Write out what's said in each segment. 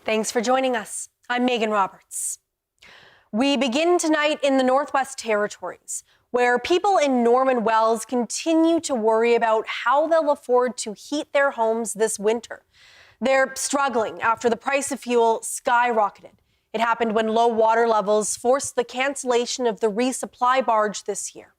Thanks for joining us. I'm Megan Roberts. We begin tonight in the Northwest Territories, where people in Norman Wells continue to worry about how they'll afford to heat their homes this winter. They're struggling after the price of fuel skyrocketed. It happened when low water levels forced the cancellation of the resupply barge this year.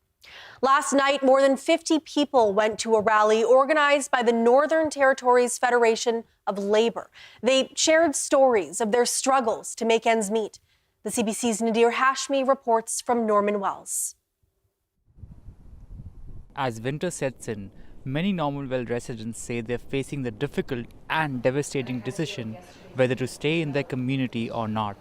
Last night, more than 50 people went to a rally organized by the Northern Territories Federation of Labor. They shared stories of their struggles to make ends meet. The CBC's Nadir Hashmi reports from Norman Wells. As winter sets in, many Normanville residents say they're facing the difficult and devastating decision whether to stay in their community or not.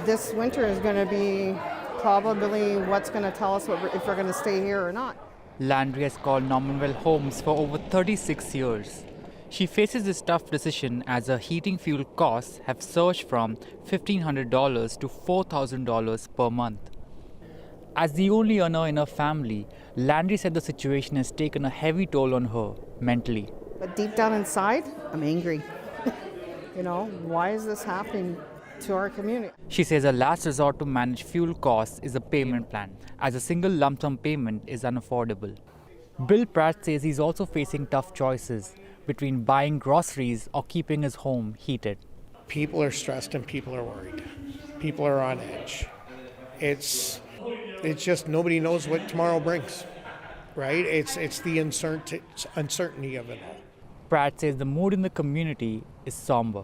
This winter is going to be probably what's going to tell us if we're going to stay here or not. Landry has called Normanville homes for over 36 years. She faces this tough decision as her heating fuel costs have surged from $1,500 to $4,000 per month. As the only earner in her family, Landry said the situation has taken a heavy toll on her mentally. But deep down inside, I'm angry. Why is this happening to our community? She says her last resort to manage fuel costs is a payment plan, as a single lump sum payment is unaffordable. Bill Pratt says he's also facing tough choices between buying groceries or keeping his home heated. People are stressed and people are worried. People are on edge. It's just nobody knows what tomorrow brings, right? It's the uncertainty of it all. Pratt says the mood in the community is somber.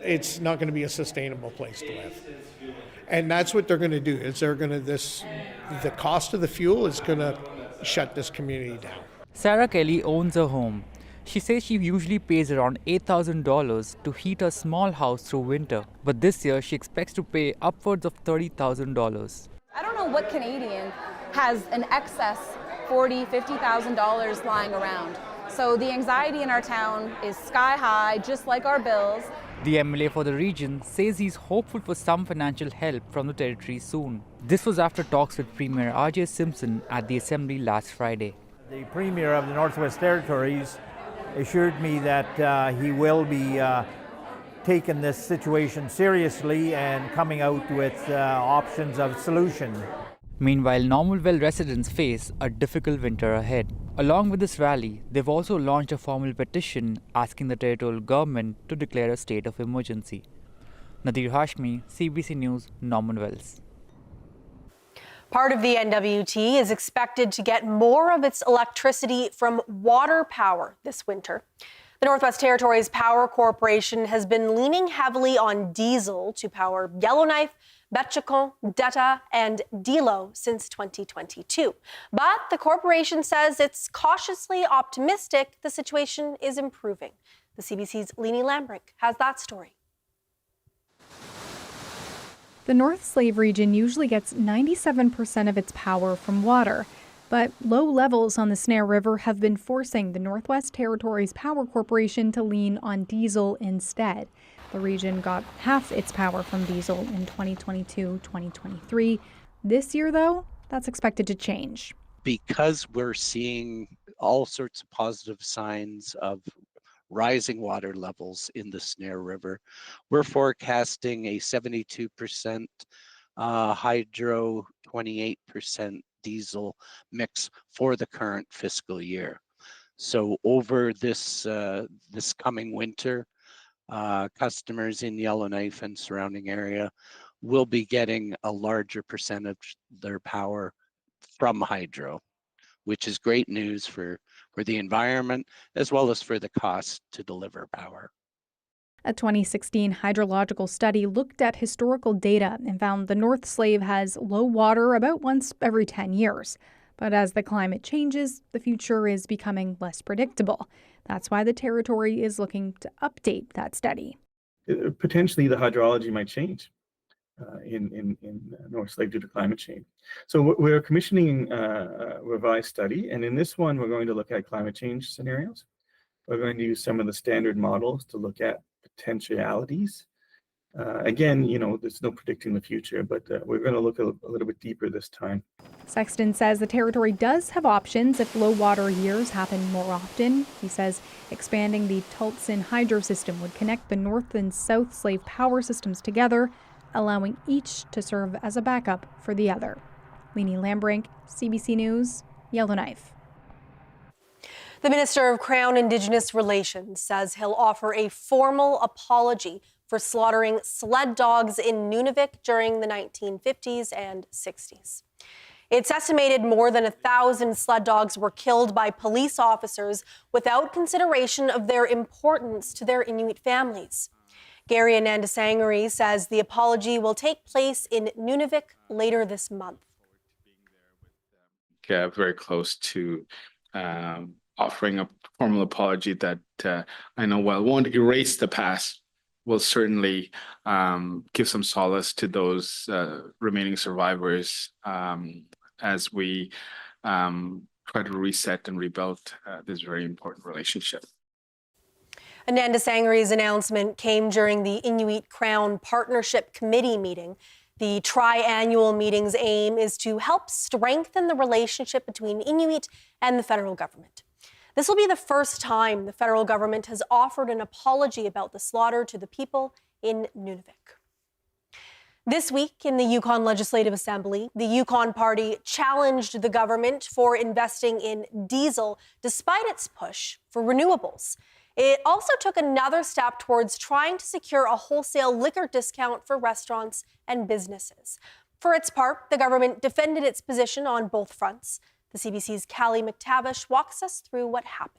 It's not going to be a sustainable place to live. And that's what they're going to do, is the cost of the fuel is going to shut this community down. Sarah Kelly owns a home. She says she usually pays around $8,000 to heat her small house through winter, but this year she expects to pay upwards of $30,000. I don't know what Canadian has an excess $40,000, $50,000 lying around. So the anxiety in our town is sky high, just like our bills. The MLA for the region says he's hopeful for some financial help from the territory soon. This was after talks with Premier R.J. Simpson at the Assembly last Friday. The Premier of the Northwest Territories assured me that he will be taking this situation seriously and coming out with options of solution. Meanwhile, Normanville residents face a difficult winter ahead. Along with this rally, they've also launched a formal petition asking the territorial government to declare a state of emergency. Nadir Hashmi, CBC News, Norman Wells. Part of the NWT is expected to get more of its electricity from water power this winter. The Northwest Territories Power Corporation has been leaning heavily on diesel to power Yellowknife, Betchicon, Detta, and Dilo since 2022. But the corporation says it's cautiously optimistic the situation is improving. The CBC's Leanie Lambrick has that story. The North Slave region usually gets 97% of its power from water, but low levels on the Snare River have been forcing the Northwest Territories Power Corporation to lean on diesel instead. The region got half its power from diesel in 2022-2023. This year, though, that's expected to change. Because we're seeing all sorts of positive signs of rising water levels in the Snare River, we're forecasting a 72% hydro, 28% diesel mix for the current fiscal year. So over this coming winter, customers in Yellowknife and surrounding area will be getting a larger percentage of their power from hydro, which is great news for the environment as well as for the cost to deliver power. A 2016 hydrological study looked at historical data and found the North Slave has low water about once every 10 years. But as the climate changes, the future is becoming less predictable. That's why the territory is looking to update that study. Potentially, the hydrology might change in North Slave due to climate change. So we're commissioning a revised study, and in this one, we're going to look at climate change scenarios. We're going to use some of the standard models to look at potentialities Again, there's no predicting the future, but we're going to look a little bit deeper this time. Sexton says the territory does have options if low water years happen more often. He says expanding the Tultson hydro system would connect the North and South Slave power systems together, allowing each to serve as a backup for the other. Leanie Lambrink, CBC News, Yellowknife. The Minister of Crown Indigenous Relations says he'll offer a formal apology for slaughtering sled dogs in Nunavik during the 1950s and 60s. It's estimated more than 1,000 sled dogs were killed by police officers without consideration of their importance to their Inuit families. Gary Anandasangari says the apology will take place in Nunavik later this month. Very close to offering a formal apology that I know while won't erase the past, will certainly give some solace to those remaining survivors as we try to reset and rebuild this very important relationship. Anandasangari's announcement came during the Inuit Crown Partnership Committee meeting. The tri-annual meeting's aim is to help strengthen the relationship between Inuit and the federal government. This will be the first time the federal government has offered an apology about the slaughter to the people in Nunavik. This week in the Yukon Legislative Assembly, the Yukon Party challenged the government for investing in diesel despite its push for renewables. It also took another step towards trying to secure a wholesale liquor discount for restaurants and businesses. For its part, the government defended its position on both fronts. The CBC's Callie McTavish walks us through what happened.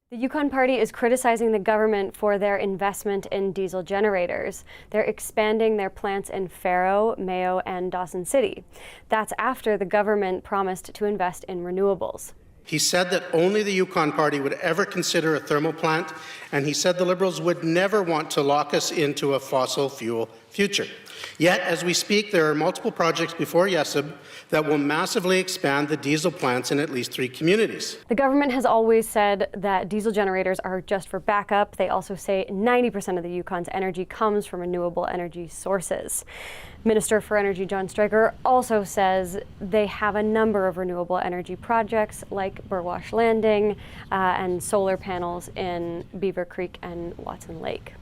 The Yukon Party is criticizing the government for their investment in diesel generators. They're expanding their plants in Faro, Mayo, and Dawson City. That's after the government promised to invest in renewables. He said that only the Yukon Party would ever consider a thermal plant, and he said the Liberals would never want to lock us into a fossil fuel future. Yet, as we speak, there are multiple projects before YESIB that will massively expand the diesel plants in at least 3 communities. The government has always said that diesel generators are just for backup. They also say 90% of the Yukon's energy comes from renewable energy sources. Minister for Energy John Stryker also says they have a number of renewable energy projects like Burwash Landing and solar panels in Beaver Creek and Watson Lake.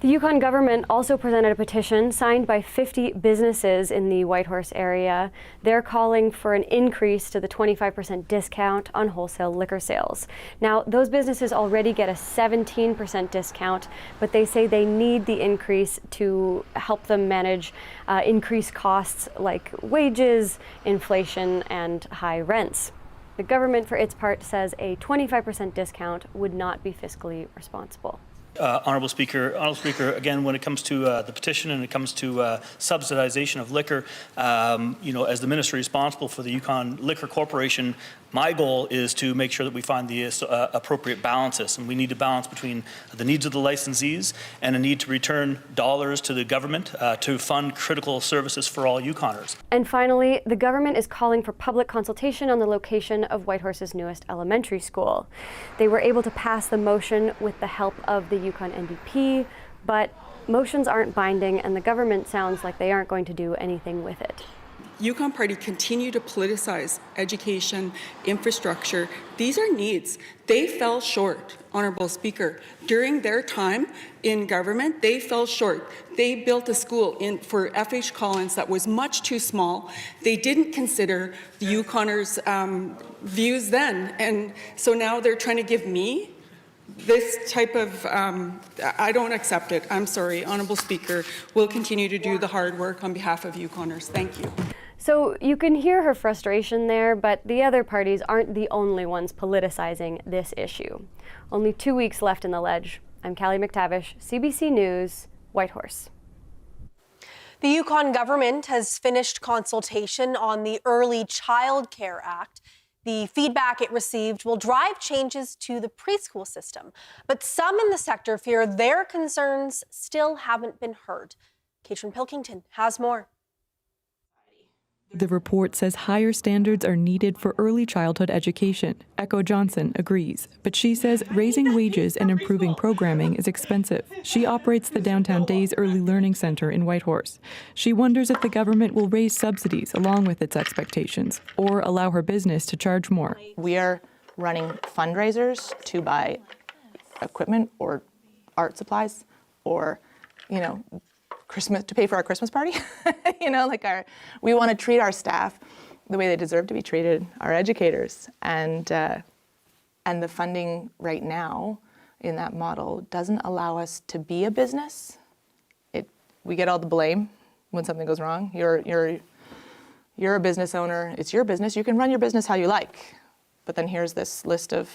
The Yukon government also presented a petition signed by 50 businesses in the Whitehorse area. They're calling for an increase to the 25% discount on wholesale liquor sales. Now, those businesses already get a 17% discount, but they say they need the increase to help them manage increased costs like wages, inflation, and high rents. The government, for its part, says a 25% discount would not be fiscally responsible. Honourable Speaker, again, when it comes to the petition and it comes to subsidization of liquor, as the minister responsible for the Yukon Liquor Corporation, my goal is to make sure that we find the appropriate balances, and we need to balance between the needs of the licensees and a need to return dollars to the government to fund critical services for all Yukoners. And finally, the government is calling for public consultation on the location of Whitehorse's newest elementary school. They were able to pass the motion with the help of the Yukon NDP, but motions aren't binding, and the government sounds like they aren't going to do anything with it. Yukon Party continue to politicize education, infrastructure. These are needs. They fell short, Honourable Speaker. During their time in government, they fell short. They built a school for F.H. Collins that was much too small. They didn't consider the Yukoners' views then. And so now they're trying to give me this type of, I don't accept it. I'm sorry. Honourable Speaker, we'll continue to do the hard work on behalf of Yukoners. Thank you. So you can hear her frustration there, but the other parties aren't the only ones politicizing this issue. Only 2 weeks left in the ledge. I'm Callie McTavish, CBC News, Whitehorse. The Yukon government has finished consultation on the Early Child Care Act. The feedback it received will drive changes to the preschool system, but some in the sector fear their concerns still haven't been heard. Katrin Pilkington has more. The report says higher standards are needed for early childhood education. Echo Johnson agrees, but she says raising wages and improving programming is expensive. She operates the Downtown Days Early Learning Center in Whitehorse. She wonders if the government will raise subsidies along with its expectations or allow her business to charge more. We are running fundraisers to buy equipment or art supplies or, Christmas to pay for our Christmas party. We want to treat our staff the way they deserve to be treated, our educators, and the funding right now in that model doesn't allow us to be a business. We get all the blame when something goes wrong. You're a business owner. It's your business. You can run your business how you like, but then here's this list of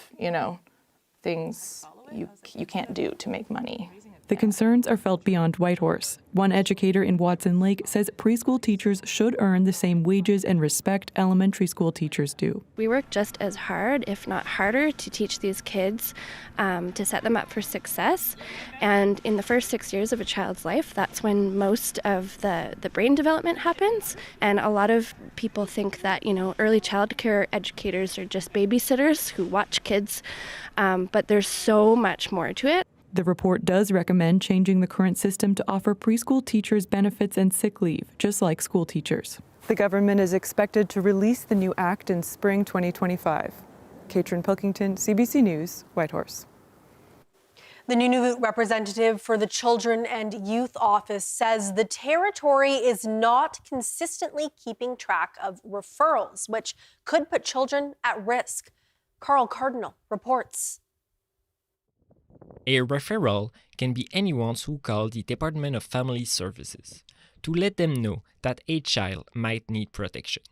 things you can't do to make money. The concerns are felt beyond Whitehorse. One educator in Watson Lake says preschool teachers should earn the same wages and respect elementary school teachers do. We work just as hard, if not harder, to teach these kids, to set them up for success. And in the first 6 years of a child's life, that's when most of the brain development happens. And a lot of people think that, early childcare educators are just babysitters who watch kids, but there's so much more to it. The report does recommend changing the current system to offer preschool teachers benefits and sick leave, just like school teachers. The government is expected to release the new act in spring 2025. Katrin Pilkington, CBC News, Whitehorse. The Nunavut representative for the Children and Youth Office says the territory is not consistently keeping track of referrals, which could put children at risk. Carl Cardinal reports. A referral can be anyone who calls the Department of Family Services to let them know that a child might need protection.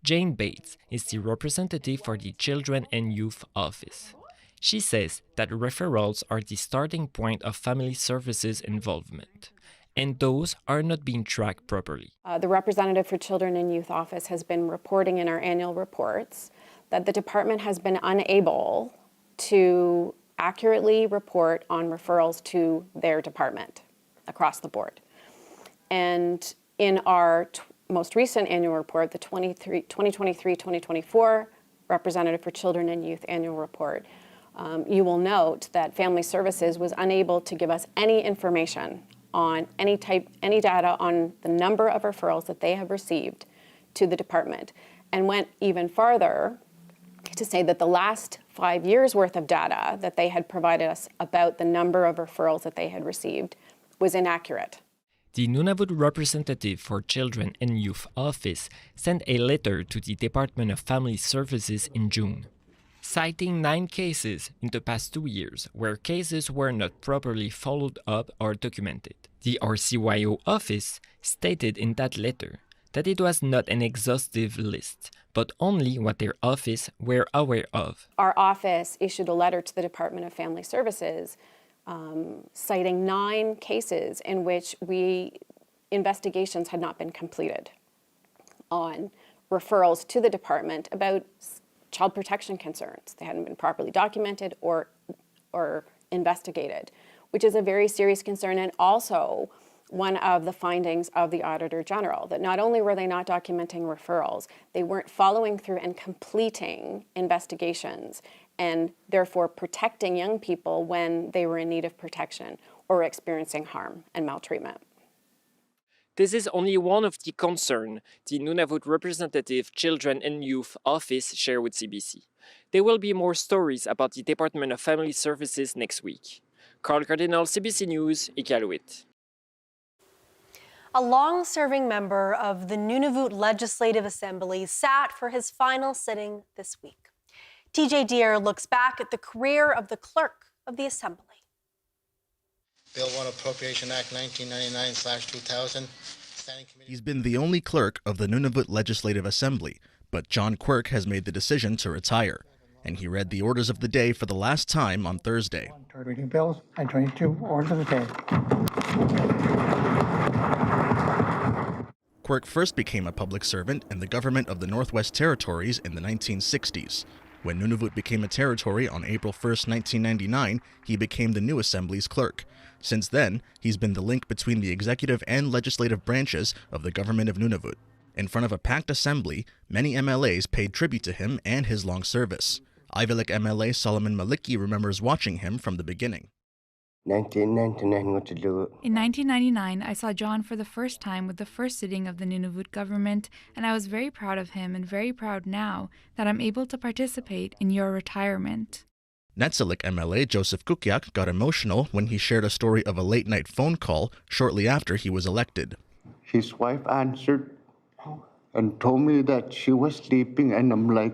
Jane Bates is the representative for the Children and Youth Office. She says that referrals are the starting point of family services involvement, and those are not being tracked properly. The representative for Children and Youth Office has been reporting in our annual reports that the department has been unable to accurately report on referrals to their department across the board. And in our most recent annual report, the 2023-2024 Representative for Children and Youth Annual Report, you will note that Family Services was unable to give us any information on any data on the number of referrals that they have received to the department, and went even farther to say that the last 5 years worth of data that they had provided us about the number of referrals that they had received was inaccurate. The Nunavut representative for Children and Youth Office sent a letter to the Department of Family Services in June, citing 9 cases in the past 2 years where cases were not properly followed up or documented. The RCYO office stated in that letter that it was not an exhaustive list, but only what their office were aware of. Our office issued a letter to the Department of Family Services citing 9 cases in which investigations had not been completed on referrals to the department about child protection concerns. They hadn't been properly documented or investigated, which is a very serious concern, and also one of the findings of the Auditor General, that not only were they not documenting referrals, they weren't following through and completing investigations and therefore protecting young people when they were in need of protection or experiencing harm and maltreatment. This is only one of the concerns the Nunavut Representative Children and Youth Office shared with CBC. There will be more stories about the Department of Family Services next week. Carl Cardinal, CBC News, Iqaluit. A long-serving member of the Nunavut Legislative Assembly sat for his final sitting this week. TJ Deere looks back at the career of the clerk of the Assembly. Bill 1 Appropriation Act 1999/2000. He's been the only clerk of the Nunavut Legislative Assembly, but John Quirk has made the decision to retire, and he read the orders of the day for the last time on Thursday. Third reading bills and 22 orders of the day. Quirk first became a public servant in the government of the Northwest Territories in the 1960s. When Nunavut became a territory on April 1st, 1999, he became the new Assembly's clerk. Since then, he's been the link between the executive and legislative branches of the government of Nunavut. In front of a packed assembly, many MLAs paid tribute to him and his long service. Ivy Lake MLA Solomon Maliki remembers watching him from the beginning. 1999, what to do? In 1999, I saw John for the first time with the first sitting of the Nunavut government, and I was very proud of him and very proud now that I'm able to participate in your retirement. Netsilik MLA Joseph Kukiak got emotional when he shared a story of a late-night phone call shortly after he was elected. His wife answered and told me that she was sleeping, and I'm like,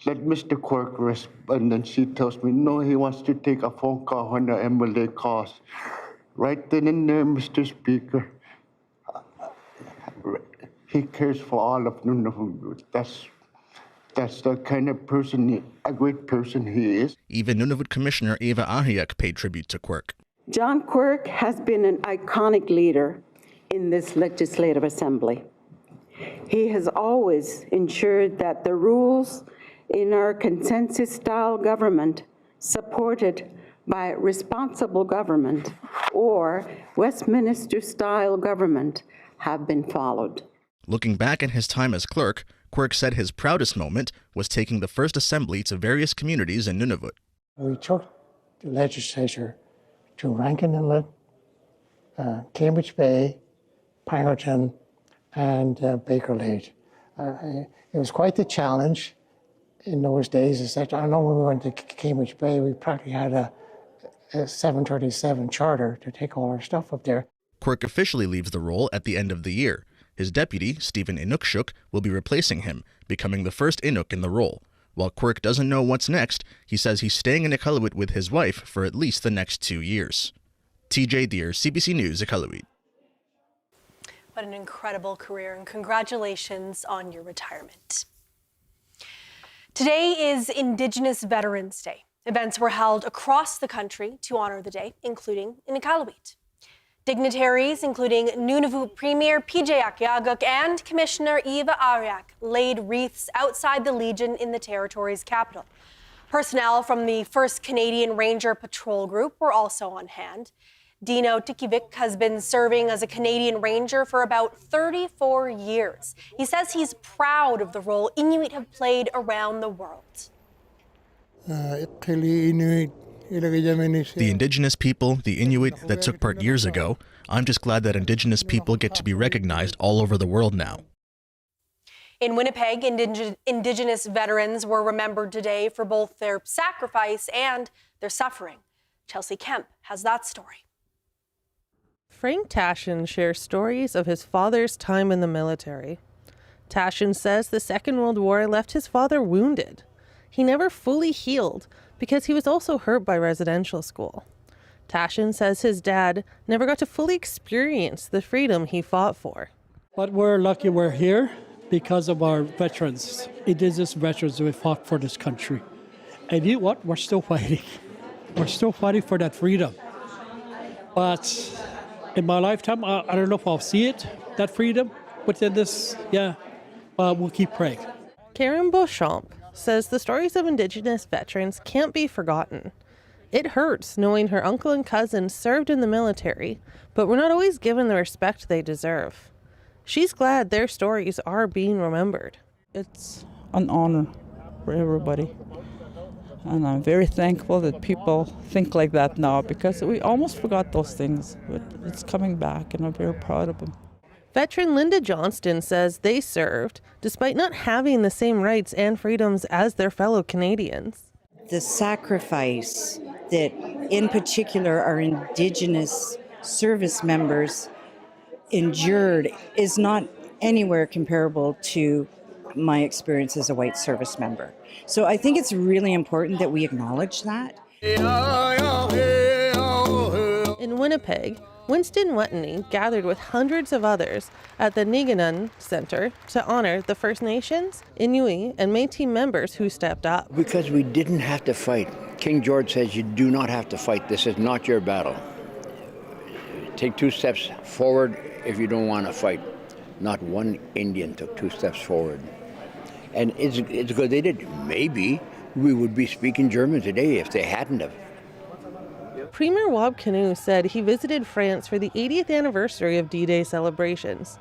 let Mr. Quirk rest. And then she tells me, no, he wants to take a phone call when the MLA calls. Right then and there, Mr. Speaker, he cares for all of Nunavut. That's the kind of person, a great person he is. Even Nunavut Commissioner Eva Ahiak paid tribute to Quirk. John Quirk has been an iconic leader in this legislative assembly. He has always ensured that the rules in our consensus-style government, supported by responsible government or Westminster-style government, have been followed. Looking back at his time as clerk, Quirk said his proudest moment was taking the first assembly to various communities in Nunavut. We took the legislature to Rankin Inlet, Cambridge Bay, Pinkerton, and Baker Lake. It was quite the challenge in those days. Is that I know when we went to Cambridge Bay, we practically had a 737 charter to take all our stuff up there. Quirk officially leaves the role at the end of the year. His deputy, Stephen Inukshuk, will be replacing him, becoming the first Inuk in the role. While Quirk doesn't know what's next, he says he's staying in Iqaluit with his wife for at least the next 2 years. TJ Deer, CBC News, Iqaluit. What an incredible career, and congratulations on your retirement. Today is Indigenous Veterans Day. Events were held across the country to honor the day, including in Iqaluit. Dignitaries, including Nunavut Premier PJ Akiaguk and Commissioner Eva Ariak, laid wreaths outside the Legion in the territory's capital. Personnel from the 1st Canadian Ranger Patrol Group were also on hand. Dino Tikivik has been serving as a Canadian Ranger for about 34 years. He says he's proud of the role Inuit have played around the world. The Indigenous people, the Inuit that took part years ago, I'm just glad that Indigenous people get to be recognized all over the world now. In Winnipeg, Indigenous veterans were remembered today for both their sacrifice and their suffering. Chelsea Kemp has that story. Frank Tashin shares stories of his father's time in the military. Tashin says the Second World War left his father wounded. He never fully healed because he was also hurt by residential school. Tashin says his dad never got to fully experience the freedom he fought for. But we're lucky we're here because of our veterans, Indigenous veterans who fought for this country. And you know what? We're still fighting. We're still fighting for that freedom. But in my lifetime, I don't know if I'll see it, that freedom within this, but we'll keep praying. Karen Beauchamp says the stories of Indigenous veterans can't be forgotten. It hurts knowing her uncle and cousin served in the military, but were not always given the respect they deserve. She's glad their stories are being remembered. It's an honor for everybody. And I'm very thankful that people think like that now, because we almost forgot those things, but it's coming back, and I'm very proud of them. Veteran Linda Johnston says they served despite not having the same rights and freedoms as their fellow Canadians. The sacrifice that, in particular, our Indigenous service members endured is not anywhere comparable to my experience as a white service member. So I think it's really important that we acknowledge that. In Winnipeg, Winston Wetney gathered with hundreds of others at the Niganun Center to honor the First Nations, Inuit, and Métis members who stepped up. Because we didn't have to fight. King George says you do not have to fight. This is not your battle. Take 2 steps forward if you don't want to fight. Not one Indian took 2 steps forward. And it's good they did. Maybe we would be speaking German today if they hadn't have. Premier Wab Kinew said he visited France for the 80th anniversary of D-Day celebrations.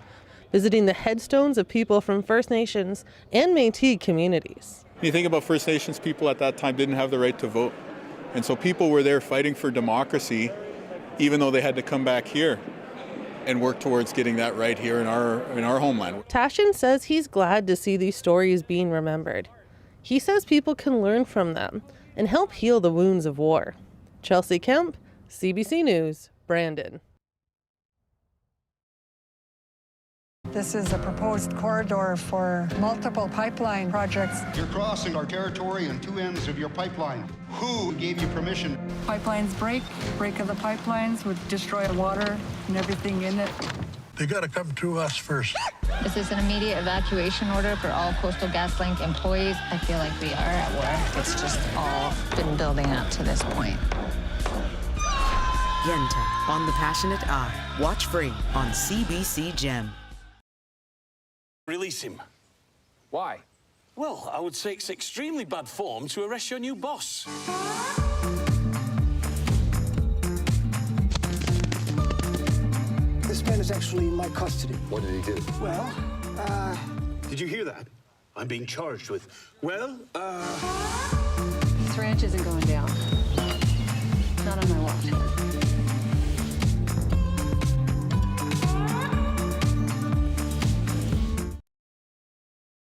visiting the headstones of people from First Nations and Métis communities. When you think about First Nations people at that time didn't have the right to vote. And so people were there fighting for democracy, even though they had to come back here and work towards getting that right here in our homeland. Tashin says he's glad to see these stories being remembered. He says people can learn from them and help heal the wounds of war. Chelsea Kemp, CBC News, Brandon. This is a proposed corridor for multiple pipeline projects. You're crossing our territory on two ends of your pipeline. Who gave you permission? Pipelines break of the pipelines would destroy the water and everything in it. They got to come through us first. Is this an immediate evacuation order for all Coastal GasLink employees? I feel like we are at war. It's just all been building up to this point. Yenta on The Passionate Eye. Watch free on CBC Gem. Release him. Why? Well, I would say it's extremely bad form to arrest your new boss. This man is actually in my custody. What did he do? Well, Did you hear that? I'm being charged with, This ranch isn't going down. Not on my watch.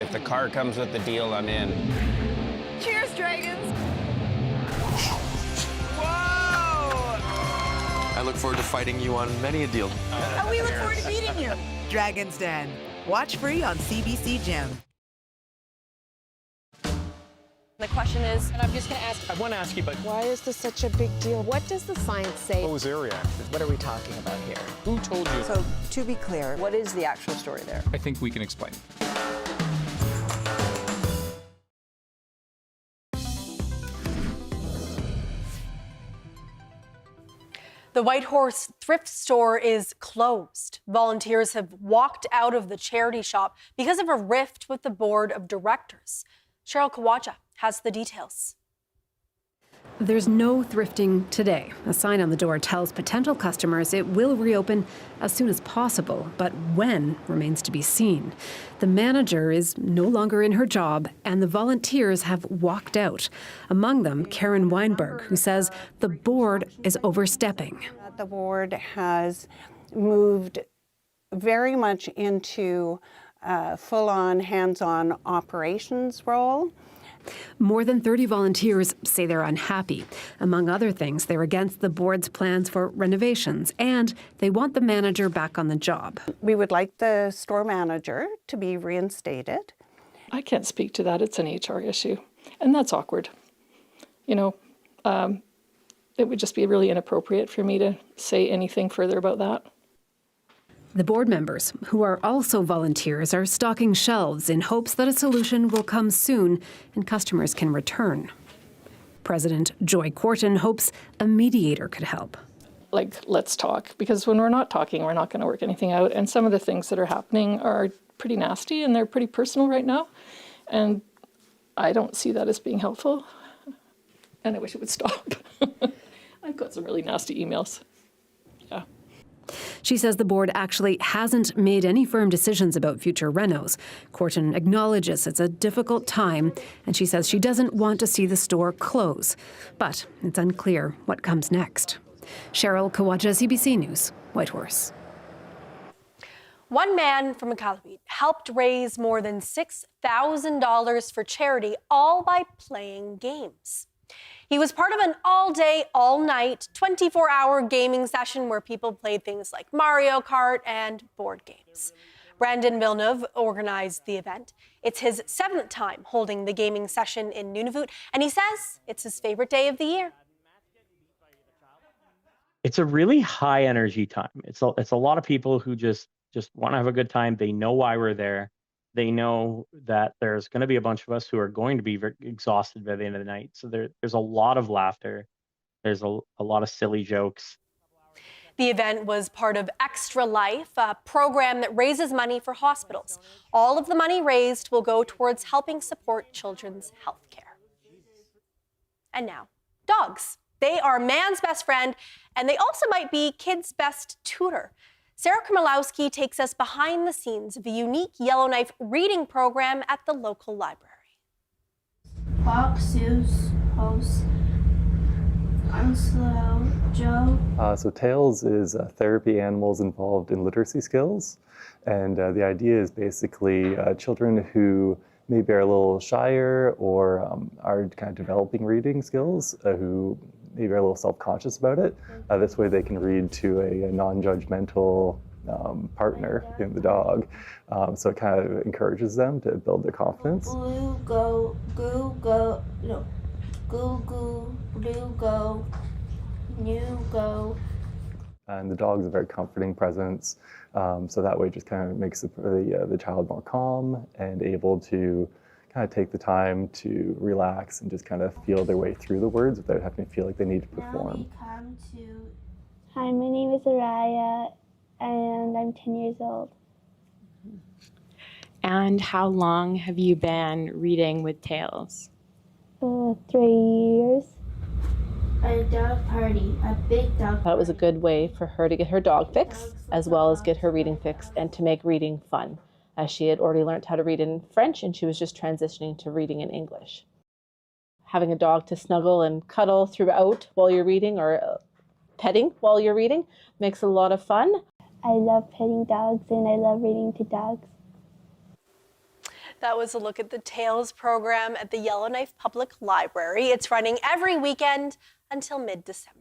If the car comes with the deal, I'm in. Cheers, dragons! I look forward to fighting you on many a deal. And we look forward to meeting you. Dragon's Den. Watch free on CBC Gem. The question is, and I'm just going to ask. I want to ask you, but Why is this such a big deal? What does the science say? what was their reaction? What are we talking about here? Who told you? So, to be clear, what is the actual story there? I think we can explain. The White Horse thrift store is closed. Volunteers have walked out of the charity shop because of a rift with the board of directors. Cheryl Kawaja has the details. There's no thrifting today. A sign on the door tells potential customers it will reopen as soon as possible, but when remains to be seen. The manager is no longer in her job, and the volunteers have walked out. Among them, Karen Weinberg, who says the board is overstepping. The board has moved very much into a full-on, hands-on operations role. More than 30 volunteers say they're unhappy. Among other things, they're against the board's plans for renovations, and they want the manager back on the job. We would like the store manager to be reinstated. I can't speak to that. It's an HR issue, and that's awkward. You know, it would just be really inappropriate for me to say anything further about that. The board members, who are also volunteers, are stocking shelves in hopes that a solution will come soon and customers can return. President Joy Quarton hopes a mediator could help. Like, let's talk, because when we're not talking, we're not going to work anything out. And some of the things that are happening are pretty nasty and they're pretty personal right now. And I don't see that as being helpful. And I wish it would stop. I've got some really nasty emails. Yeah. She says the board actually hasn't made any firm decisions about future renos. Quarton acknowledges it's a difficult time, and she says she doesn't want to see the store close. But it's unclear what comes next. Cheryl Kawaja, CBC News, Whitehorse. One man from Iqaluit helped raise more than $6,000 for charity, all by playing games. He was part of an all-day, all-night, 24-hour gaming session where people played things like Mario Kart and board games. Brandon Villeneuve organized the event. It's his 7th time holding the gaming session in Nunavut, and he says it's his favorite day of the year. It's a really high energy time. It's a lot of people who just want to have a good time. They know why we're there. They know that there's going to be a bunch of us who are going to be very exhausted by the end of the night. So there's a lot of laughter. There's a lot of silly jokes. The event was part of Extra Life, a program that raises money for hospitals. All of the money raised will go towards helping support children's health care. And now, dogs. They are man's best friend, and they also might be kids' best tutor. Sarah Kremlowski takes us behind the scenes of a unique Yellowknife reading program at the local library. Fox, Zeus, Host, Unslow, Joe. So TAILS is therapy animals involved in literacy skills. And the idea is basically children who maybe are a little shyer or are kind of developing reading skills, who maybe are a little self-conscious about it. This way they can read to a non-judgmental partner in the dog. So it kind of encourages them to build their confidence. Blue, go, goo, go, no, goo, goo, blue, go, new, go. And the dog's a very comforting presence. So that way it just kind of makes the child more calm and able to kind of take the time to relax and just kind of feel their way through the words without having to feel like they need to perform. Hi, my name is Araya, and I'm 10 years old. And how long have you been reading with TAILS? 3 years. A dog party, a big dog. That was a good way for her to get her dog fix, as well as get her reading fix and to make reading fun, as she had already learned how to read in French and she was just transitioning to reading in English. Having a dog to snuggle and cuddle throughout while you're reading, or petting while you're reading, makes a lot of fun. I love petting dogs and I love reading to dogs. That was a look at the TAILS program at the Yellowknife Public Library. It's running every weekend until mid-December.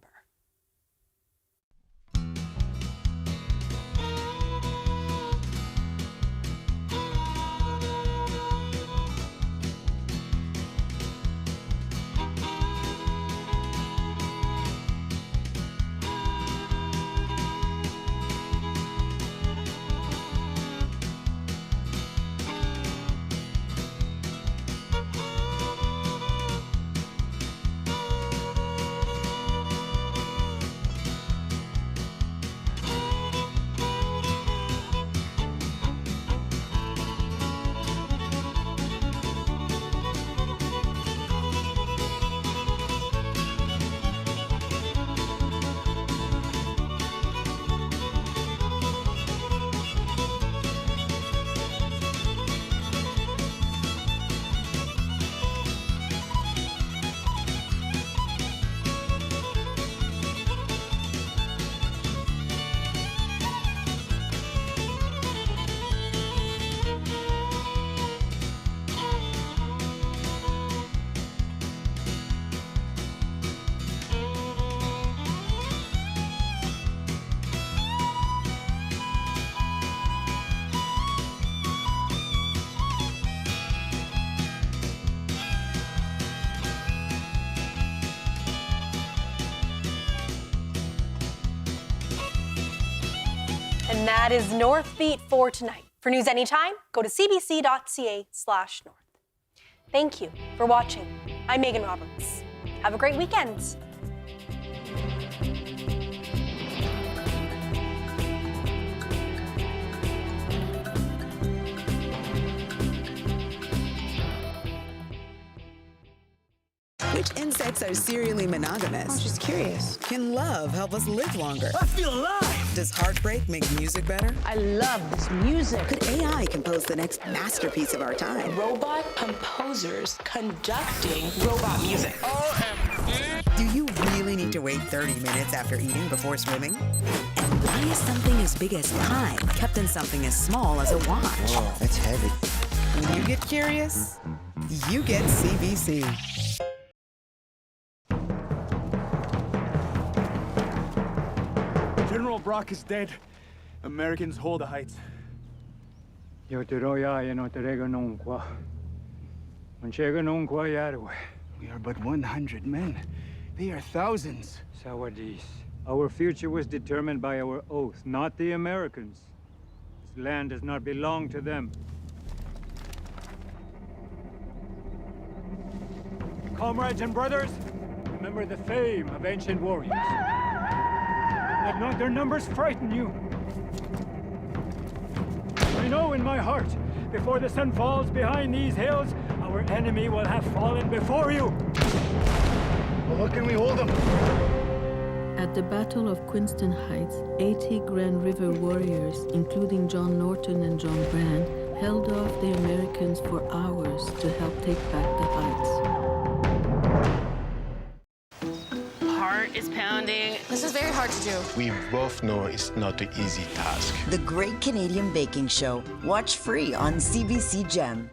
And that is Northbeat for tonight. For news anytime, go to cbc.ca/north. Thank you for watching. I'm Megan Roberts. Have a great weekend. Which insects are serially monogamous? I'm just curious. Can love help us live longer? I feel alive. Does heartbreak make music better? I love this music. Could AI compose the next masterpiece of our time? Robot composers conducting robot music. Do you really need to wait 30 minutes after eating before swimming? And why is something as big as time kept in something as small as a watch? Whoa, that's heavy. When you get curious, you get CBC. General Brock is dead. Americans hold the heights. We are but 100 men. They are thousands. Sawadis. Our future was determined by our oath, not the Americans. This land does not belong to them. Comrades and brothers, remember the fame of ancient warriors. Let not their numbers frighten you. I know in my heart, before the sun falls behind these hills, our enemy will have fallen before you. Well, what can we hold them? At the Battle of Queenston Heights, 80 Grand River warriors, including John Norton and John Brand, held off the Americans for hours to help take back the heights. Heart is pounding. This is very hard to do. We both know it's not an easy task. The Great Canadian Baking Show. Watch free on CBC Gem.